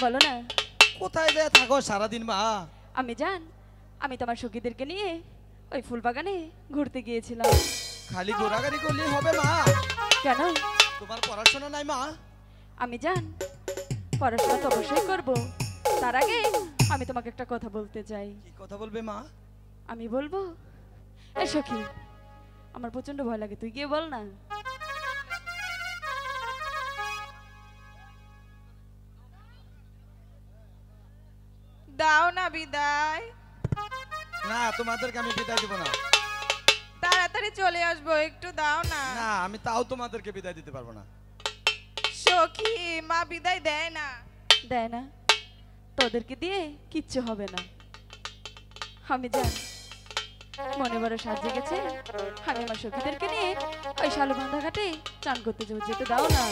বলো না কোথায় যায় থাকো সারাদিন মা? আমি জান আমি তোমার সখীদেরকে নিয়ে ওই ফুল বাগানে ঘুরতে গিয়েছিলাম। খালি ঘোরাঘুরি করলে হবে মা? কেন তোমার পড়াশোনা নাই মা? আমি জান পড়াশোনা তো অবশ্যই করবো, তার আগে আমি তোমাকে একটা কথা বলতে চাই। কি কথা বলবে মা? আমি বলবো? এ সখী আমার প্রচন্ড ভয় লাগে, তুই গিয়ে বল না। দাও না বিদায়। না তোমাদেরকে আমি বিদায় দিব না। তাড়াতাড়ি চলে আসবো, একটু দাও না। না আমি তাও তোমাদেরকে বিদায় দিতে পারবো না। সখী মা বিদায় দেয় না। দেয় না? তোদেরকে দিয়ে কিচ্ছু হবে না। আমি জান মনে বড় সাজে গেছে, আমি আমার সখীদেরকে নিয়ে ওই শালুবান্ধা ঘাটে চান করতে যাবো, যেতে দাও না।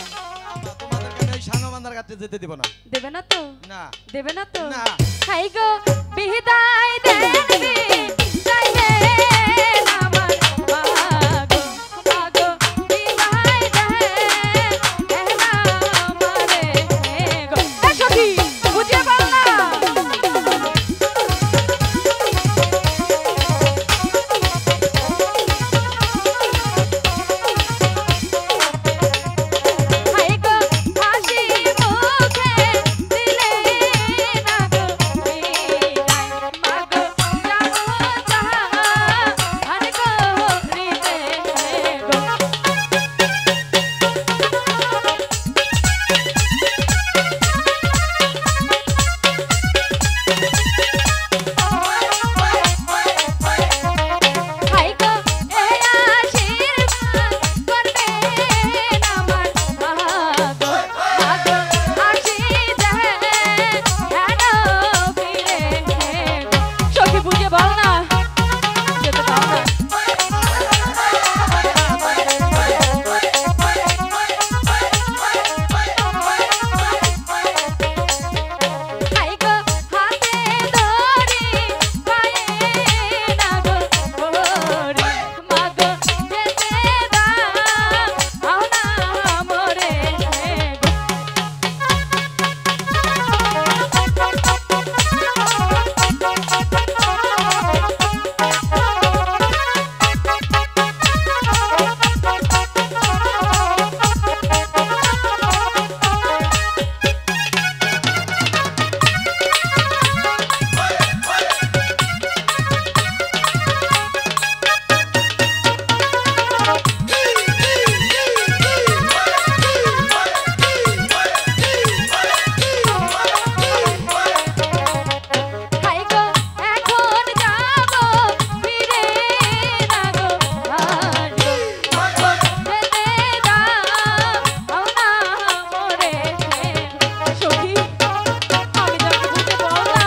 তোমাদেরকে আমি ওই সানবান্ধার কাছে যেতে দিব না। দেবে না তো? না। দেবে না তো? না। হাই গো বিদায় দেনবি যাইবে আমার মাগো মাগো বিদায় দেন আমারে গো। এ সখী বুঝে বল না। হাই গো হাসি মুখে দিলে না গো বিদায় মাগো যাবো যাহা আর গো হৃদে গো। হাই গো এ আশীর্বাদ করবেন আমার মাগো মাগো আসি যায় কেন ফিরে গো। সখী বুঝে বল না, যেতে দাও না। হাই গো হাতে ধরি পায়ে না গো ধরি মাগো যেতে দাও না মোরে গো। হাই গো এখন যাবো ফিরে না গো আরে মাগো যেতে দাও না মোরে সখী আমি যাকে বুঝে বল না।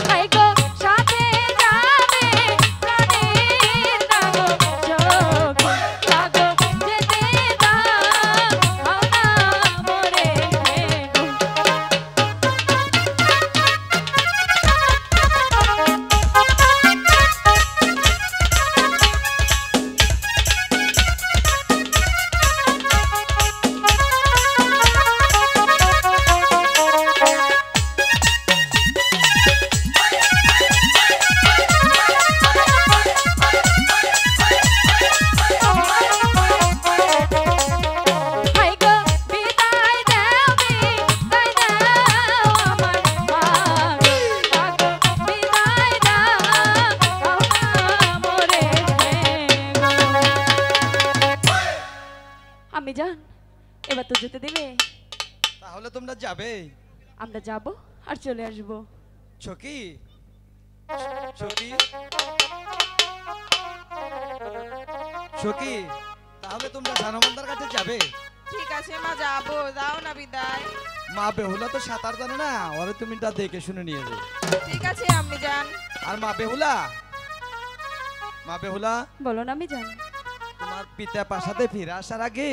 হাই গো সাথে যাবে প্রাণের না গো সখী মাগো যেতে দাও না মোরে গো। হাই গো বিদায় দেবি তাই দাও আমার মাগো মাগো বিদায় দাও মোরে গো। আমি জান এবার তো যেতে দেবে? তাহলে তোমরা যাবে? আমরা যাব আর চলে আসব। সখী সখী সখী তাহলে তোমরা সানবান্ধার কাছে যাবে? ঠিক আছে মা যাবো, দাও না বিদায়। মা বেহুলা তো সাঁতার জানে না, ওরে তুমি তা দেখে শুনে নিয়ে যাও। ঠিক আছে আমি যান। আর মা বেহুলা, মা বেহুলা বলো না আমি জান। তোমার পিতা পাশাতে ফিরে আসার আগে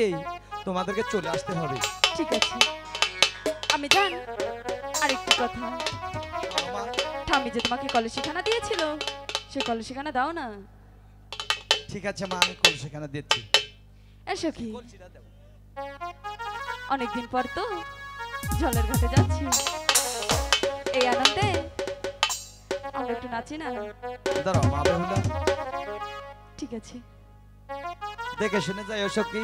তোমাদেরকে চলে আসতে হবে। ঠিক আছে আমি জান। আরেকটি কথা, বলো মা। ঠাম্মি যে তোমাকে কলেজ শিখানা দিয়েছিল, সে কলেজ শিখানা দাও না। ঠিক আছে মা, আমি কল সেখানে দিচ্ছি। এসো কি, অনেকদিন পর তো জলের ঘাটে যাচ্ছি, এই আনন্দে আমরা একটু নাচি না? দাঁড়াও মা, বেহুলা ঠিক আছে। দেখে শুনে যাই, ওসব কি